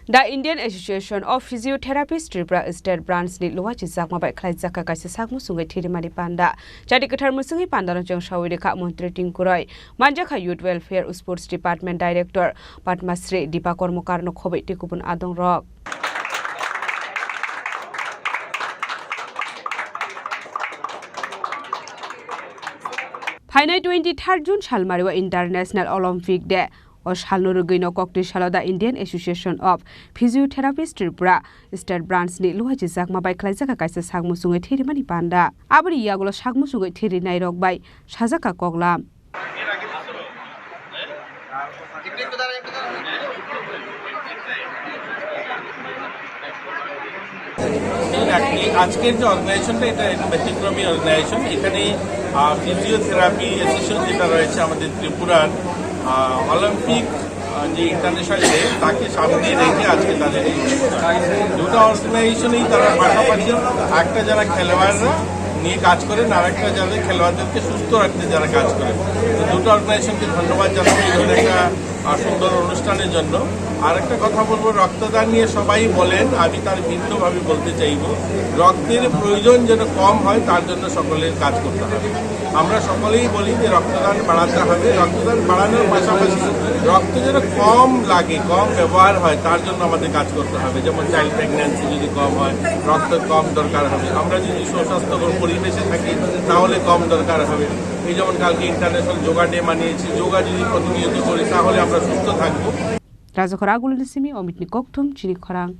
The Indian Association of Physiotherapists Tripura State Branch ni Luwajijakma bai Khlaijakha Kaisa Mwswngwi Rwmani panda. Jadi ketar Mwswngwi panda jong shawiri ka Mantri Tingkurai. Manjakha Youth Welfare Sports Department Director Padmasri Dipa Kormokar no khobai tikupun adong rok. Phainai 23 June Shalmariwa International Olympic Day. Oshalurugino Kokti Shalo the Indian Association of Physiotherapists Tripura State Branch ni Luwajijakma bai Khlaijakha Kaisa Mwswngwi Rwmani panda. Abri yagulo Mwswngwi Thiri nairok bai Sajaka Koglam. আজকের যে অর্গানাইজেশনটা এটা ব্যতিক্রমী organisation এখানে physiotherapy association যেটা রয়েছে আমাদের ত্রিপুরার Olympic যে ইন্টারন্যাশনাল ডে তাকে সামনে রেখে আজকে তাদের দুটো অর্গানাইজেশনেই তারা পাশাপাশি একটা যারা খেলোয়াড়রা নিয়ে কাজ করেন আর একটা যাদের খেলোয়াড়দেরকে সুস্থ রাখতে যারা কাজ করেন দুটো অর্গানাইজেশনকে ধন্যবাদ জানাবো এই ধরনের একটা সুন্দর অনুষ্ঠানের জন্য। আর একটা কথা বলবো, রক্তদান নিয়ে সবাই বলেন, আমি তার ভিন্নভাবে বলতে চাইব রক্তের প্রয়োজন যেন কম হয় তার জন্য সকলের কাজ করতে হবে। আমরা সকলেই বলি যে রক্তদান বাড়াতে হবে, রক্তদান বাড়ানোর পাশাপাশি রক্ত যেন কম লাগে, কম ব্যবহার হয় তার জন্য আমাদের কাজ করতে হবে। যেমন চাইল্ড প্রেগন্যান্সি যদি কম হয় রক্ত কম দরকার হবে, আমরা যদি সুস্বাস্থ্যকর পরিবেশে থাকি তাহলে কম দরকার হবে। এই যেমন কালকে ইন্টারন্যাশনাল যোগা ডে মানিয়েছি, যোগা যদি প্রতিনিয়ত করি তাহলে আমরা সুস্থ থাকবো। Raja Khorang Simi Omit ni Koktum Chini Khorang.